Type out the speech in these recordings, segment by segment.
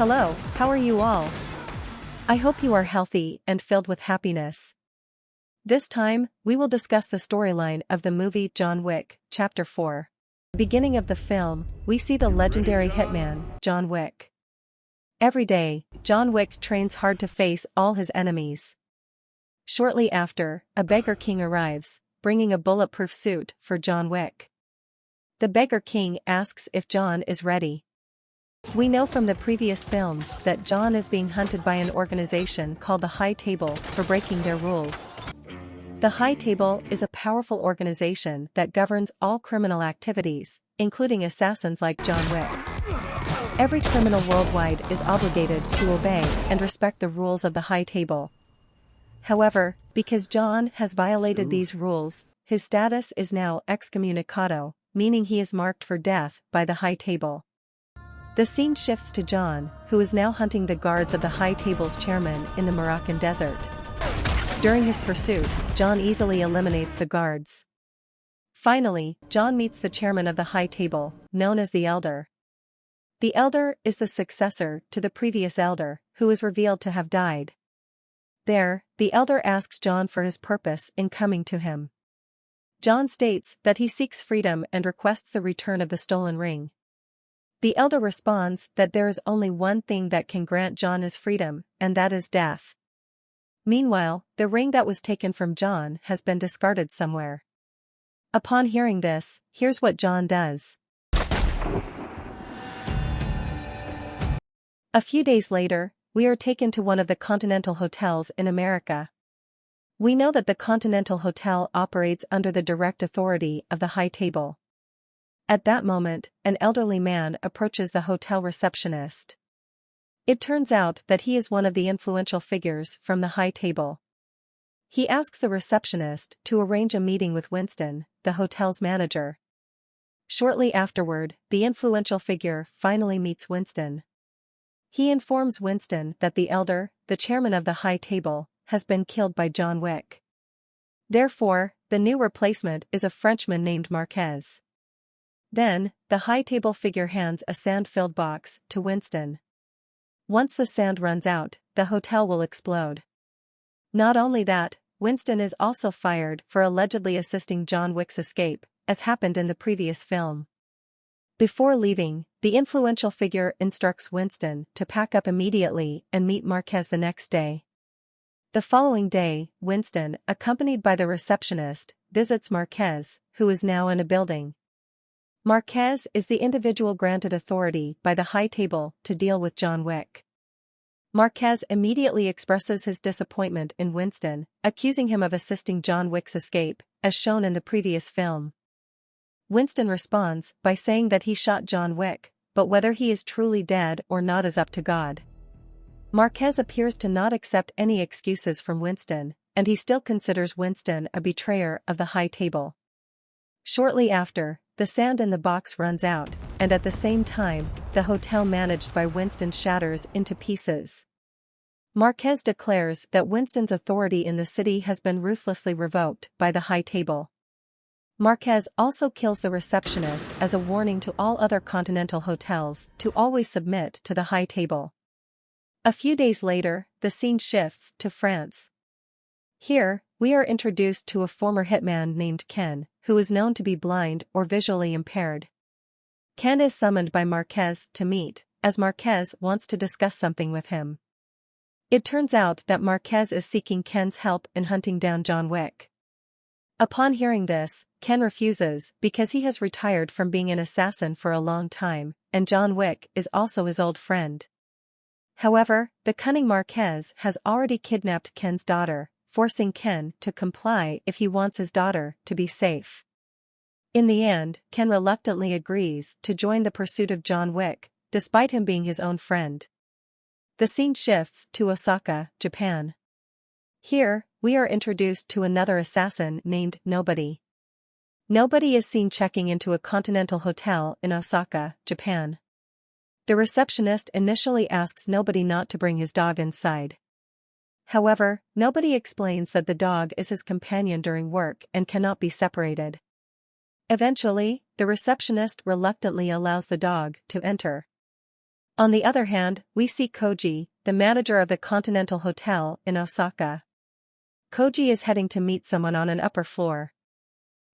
Hello, how are you all? I hope you are healthy and filled with happiness. This time, we will discuss the storyline of the movie John Wick, Chapter 4. At the beginning of the film, we see the legendary hitman, John Wick. Every day, John Wick trains hard to face all his enemies. Shortly after, a beggar king arrives, bringing a bulletproof suit for John Wick. The beggar king asks if John is ready. We know from the previous films that John is being hunted by an organization called the High Table for breaking their rules. The High Table is a powerful organization that governs all criminal activities, including assassins like John Wick. Every criminal worldwide is obligated to obey and respect the rules of the High Table. However, because John has violated these rules, his status is now excommunicado, meaning he is marked for death by the High Table. The scene shifts to John, who is now hunting the guards of the High Table's chairman in the Moroccan desert. During his pursuit, John easily eliminates the guards. Finally, John meets the chairman of the High Table, known as the Elder. The Elder is the successor to the previous Elder, who is revealed to have died. There, the Elder asks John for his purpose in coming to him. John states that he seeks freedom and requests the return of the stolen ring. The Elder responds that there is only one thing that can grant John his freedom, and that is death. Meanwhile, the ring that was taken from John has been discarded somewhere. Upon hearing this, here's what John does. A few days later, we are taken to one of the Continental hotels in America. We know that the Continental Hotel operates under the direct authority of the High Table. At that moment, an elderly man approaches the hotel receptionist. It turns out that he is one of the influential figures from the High Table. He asks the receptionist to arrange a meeting with Winston, the hotel's manager. Shortly afterward, the influential figure finally meets Winston. He informs Winston that the Elder, the chairman of the High Table, has been killed by John Wick. Therefore, the new replacement is a Frenchman named Marquez. Then, the High Table figure hands a sand-filled box to Winston. Once the sand runs out, the hotel will explode. Not only that, Winston is also fired for allegedly assisting John Wick's escape, as happened in the previous film. Before leaving, the influential figure instructs Winston to pack up immediately and meet Marquez the next day. The following day, Winston, accompanied by the receptionist, visits Marquez, who is now in a building. Marquez is the individual granted authority by the High Table to deal with John Wick. Marquez immediately expresses his disappointment in Winston, accusing him of assisting John Wick's escape, as shown in the previous film. Winston responds by saying that he shot John Wick, but whether he is truly dead or not is up to God. Marquez appears to not accept any excuses from Winston, and he still considers Winston a betrayer of the High Table. Shortly after, the sand in the box runs out, and at the same time, the hotel managed by Winston shatters into pieces. Marquez declares that Winston's authority in the city has been ruthlessly revoked by the High Table. Marquez also kills the receptionist as a warning to all other Continental hotels to always submit to the High Table. A few days later, the scene shifts to France. Here, we are introduced to a former hitman named Ken, who is known to be blind or visually impaired. Ken is summoned by Marquez to meet, as Marquez wants to discuss something with him. It turns out that Marquez is seeking Ken's help in hunting down John Wick. Upon hearing this, Ken refuses because he has retired from being an assassin for a long time, and John Wick is also his old friend. However, the cunning Marquez has already kidnapped Ken's daughter, forcing Ken to comply if he wants his daughter to be safe. In the end, Ken reluctantly agrees to join the pursuit of John Wick, despite him being his own friend. The scene shifts to Osaka, Japan. Here, we are introduced to another assassin named Nobody. Nobody is seen checking into a Continental hotel in Osaka, Japan. The receptionist initially asks Nobody not to bring his dog inside. However, Nobody explains that the dog is his companion during work and cannot be separated. Eventually, the receptionist reluctantly allows the dog to enter. On the other hand, we see Koji, the manager of the Continental Hotel in Osaka. Koji is heading to meet someone on an upper floor.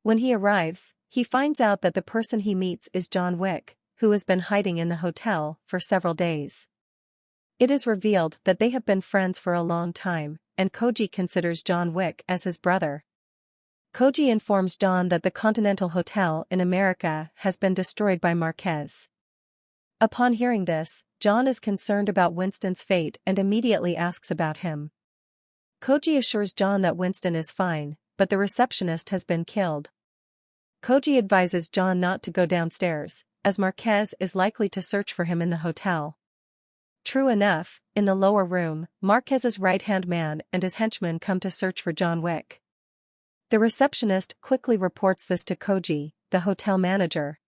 When he arrives, he finds out that the person he meets is John Wick, who has been hiding in the hotel for several days. It is revealed that they have been friends for a long time, and Koji considers John Wick as his brother. Koji informs John that the Continental Hotel in America has been destroyed by Marquez. Upon hearing this, John is concerned about Winston's fate and immediately asks about him. Koji assures John that Winston is fine, but the receptionist has been killed. Koji advises John not to go downstairs, as Marquez is likely to search for him in the hotel. True enough, in the lower room, Marquez's right-hand man and his henchmen come to search for John Wick. The receptionist quickly reports this to Koji, the hotel manager.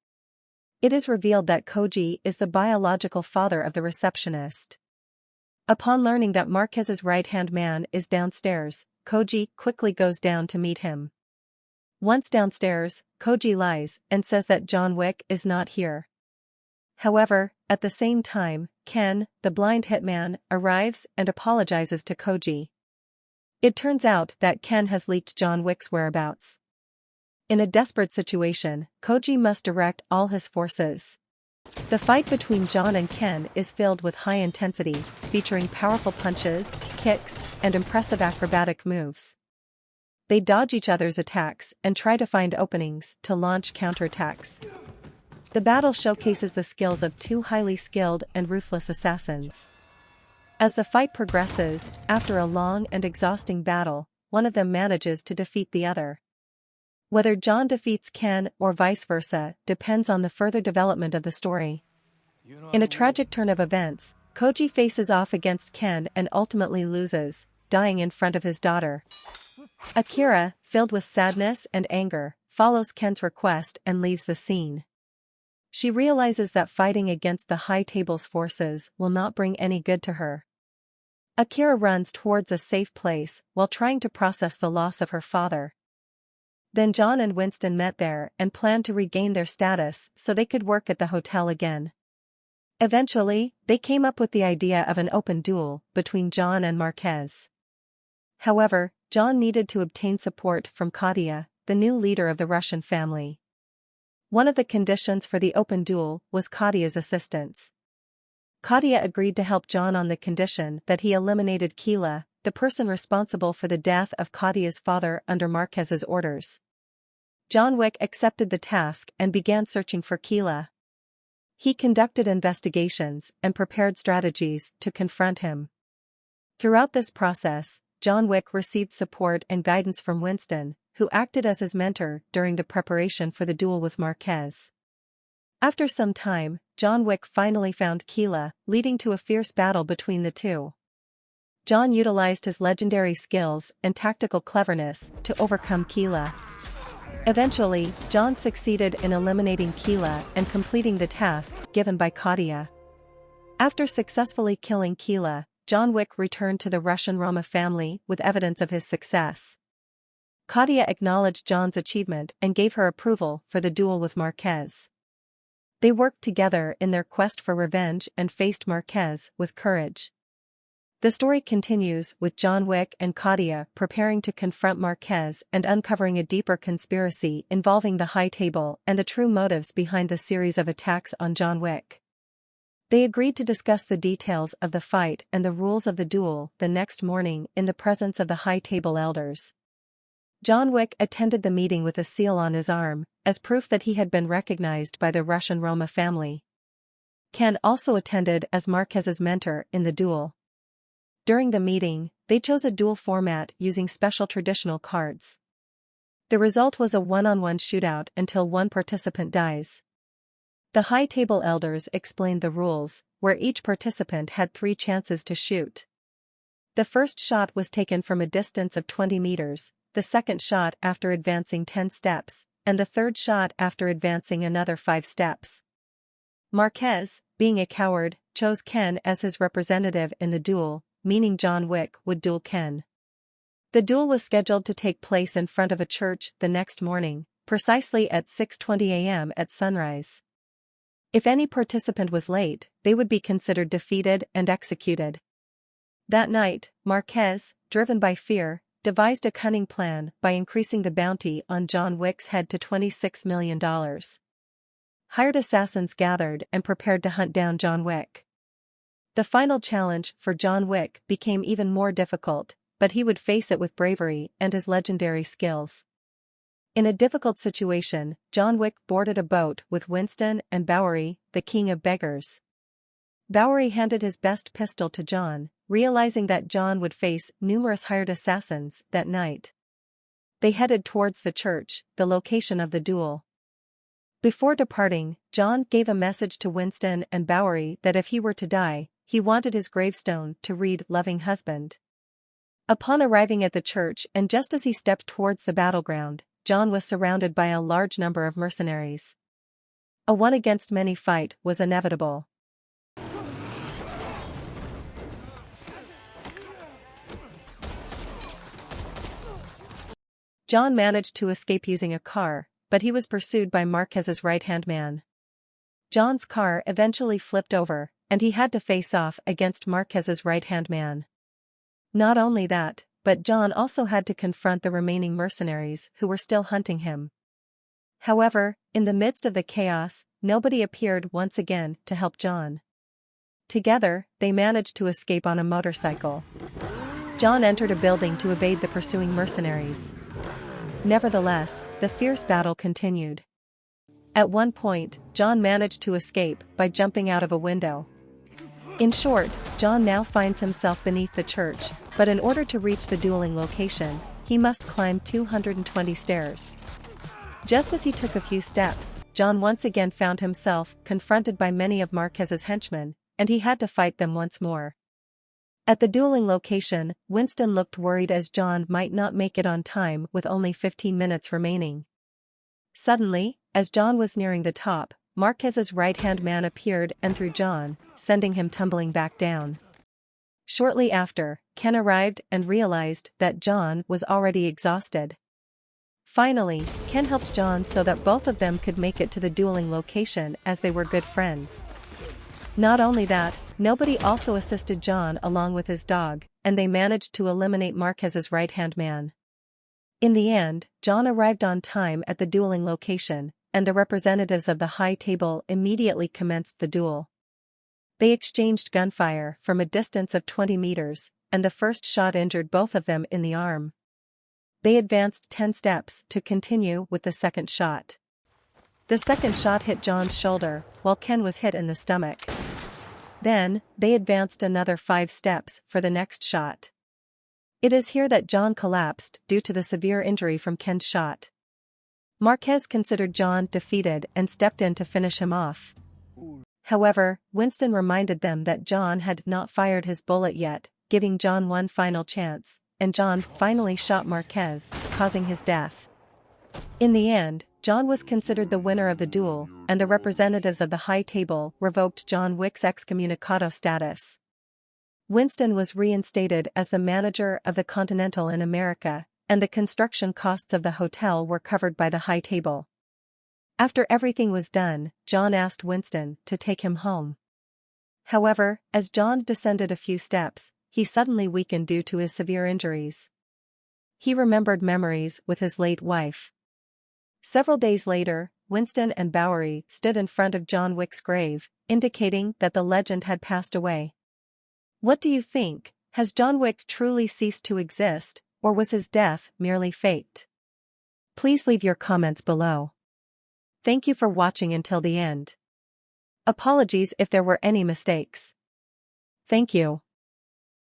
It is revealed that Koji is the biological father of the receptionist. Upon learning that Marquez's right-hand man is downstairs, Koji quickly goes down to meet him. Once downstairs, Koji lies and says that John Wick is not here. However, at the same time, Ken, the blind hitman, arrives and apologizes to Koji. It turns out that Ken has leaked John Wick's whereabouts. In a desperate situation, Koji must direct all his forces. The fight between John and Ken is filled with high intensity, featuring powerful punches, kicks, and impressive acrobatic moves. They dodge each other's attacks and try to find openings to launch counterattacks. The battle showcases the skills of two highly skilled and ruthless assassins. As the fight progresses, after a long and exhausting battle, one of them manages to defeat the other. Whether John defeats Ken or vice versa depends on the further development of the story. In a tragic turn of events, Koji faces off against Ken and ultimately loses, dying in front of his daughter. Akira, filled with sadness and anger, follows Ken's request and leaves the scene. She realizes that fighting against the High Table's forces will not bring any good to her. Akira runs towards a safe place while trying to process the loss of her father. Then John and Winston met there and planned to regain their status so they could work at the hotel again. Eventually, they came up with the idea of an open duel between John and Marquez. However, John needed to obtain support from Katia, the new leader of the Russian family. One of the conditions for the open duel was Katia's assistance. Katia agreed to help John on the condition that he eliminated Keila, the person responsible for the death of Katia's father under Marquez's orders. John Wick accepted the task and began searching for Keila. He conducted investigations and prepared strategies to confront him. Throughout this process, John Wick received support and guidance from Winston, who acted as his mentor during the preparation for the duel with Marquez. After some time, John Wick finally found Keila, leading to a fierce battle between the two. John utilized his legendary skills and tactical cleverness to overcome Keila. Eventually, John succeeded in eliminating Keila and completing the task given by Katia. After successfully killing Keila, John Wick returned to the Russian Roma family with evidence of his success. Katia acknowledged John's achievement and gave her approval for the duel with Marquez. They worked together in their quest for revenge and faced Marquez with courage. The story continues with John Wick and Katia preparing to confront Marquez and uncovering a deeper conspiracy involving the High Table and the true motives behind the series of attacks on John Wick. They agreed to discuss the details of the fight and the rules of the duel the next morning in the presence of the High Table elders. John Wick attended the meeting with a seal on his arm, as proof that he had been recognized by the Russian Roma family. Ken also attended as Marquez's mentor in the duel. During the meeting, they chose a duel format using special traditional cards. The result was a one-on-one shootout until one participant dies. The High Table elders explained the rules, where each participant had 3 chances to shoot. The first shot was taken from a distance of 20 meters, the second shot after advancing 10 steps, and the third shot after advancing another 5 steps. Marquez, being a coward, chose Ken as his representative in the duel, meaning John Wick would duel Ken. The duel was scheduled to take place in front of a church the next morning, precisely at 6:20 a.m. at sunrise. If any participant was late, they would be considered defeated and executed. That night, Marquez, driven by fear, devised a cunning plan by increasing the bounty on John Wick's head to $26 million. Hired assassins gathered and prepared to hunt down John Wick. The final challenge for John Wick became even more difficult, but he would face it with bravery and his legendary skills. In a difficult situation, John Wick boarded a boat with Winston and Bowery, the king of beggars. Bowery handed his best pistol to John, realizing that John would face numerous hired assassins that night. They headed towards the church, the location of the duel. Before departing, John gave a message to Winston and Bowery that if he were to die, he wanted his gravestone to read "Loving Husband." Upon arriving at the church and just as he stepped towards the battleground, John was surrounded by a large number of mercenaries. A one-against-many fight was inevitable. John managed to escape using a car, but he was pursued by Marquez's right-hand man. John's car eventually flipped over, and he had to face off against Marquez's right-hand man. Not only that, but John also had to confront the remaining mercenaries who were still hunting him. However, in the midst of the chaos, nobody appeared once again to help John. Together, they managed to escape on a motorcycle. John entered a building to evade the pursuing mercenaries. Nevertheless, the fierce battle continued. At one point, John managed to escape by jumping out of a window. In short, John now finds himself beneath the church, but in order to reach the dueling location, he must climb 220 stairs. Just as he took a few steps, John once again found himself confronted by many of Marquez's henchmen, and he had to fight them once more. At the dueling location, Winston looked worried as John might not make it on time with only 15 minutes remaining. Suddenly, as John was nearing the top, Marquez's right-hand man appeared and threw John, sending him tumbling back down. Shortly after, Ken arrived and realized that John was already exhausted. Finally, Ken helped John so that both of them could make it to the dueling location as they were good friends. Not only that, nobody also assisted John along with his dog, and they managed to eliminate Marquez's right-hand man. In the end, John arrived on time at the dueling location, and the representatives of the high table immediately commenced the duel. They exchanged gunfire from a distance of 20 meters, and the first shot injured both of them in the arm. They advanced 10 steps to continue with the second shot. The second shot hit John's shoulder, while Ken was hit in the stomach. Then, they advanced another 5 steps for the next shot. It is here that John collapsed due to the severe injury from Ken's shot. Marquez considered John defeated and stepped in to finish him off. However, Winston reminded them that John had not fired his bullet yet, giving John one final chance, and John finally shot Marquez, causing his death. In the end, John was considered the winner of the duel, and the representatives of the high table revoked John Wick's excommunicado status. Winston was reinstated as the manager of the Continental in America, and the construction costs of the hotel were covered by the high table. After everything was done, John asked Winston to take him home. However, as John descended a few steps, he suddenly weakened due to his severe injuries. He remembered memories with his late wife. Several days later, Winston and Bowery stood in front of John Wick's grave, indicating that the legend had passed away. What do you think? Has John Wick truly ceased to exist, or was his death merely faked? Please leave your comments below. Thank you for watching until the end. Apologies if there were any mistakes. Thank you.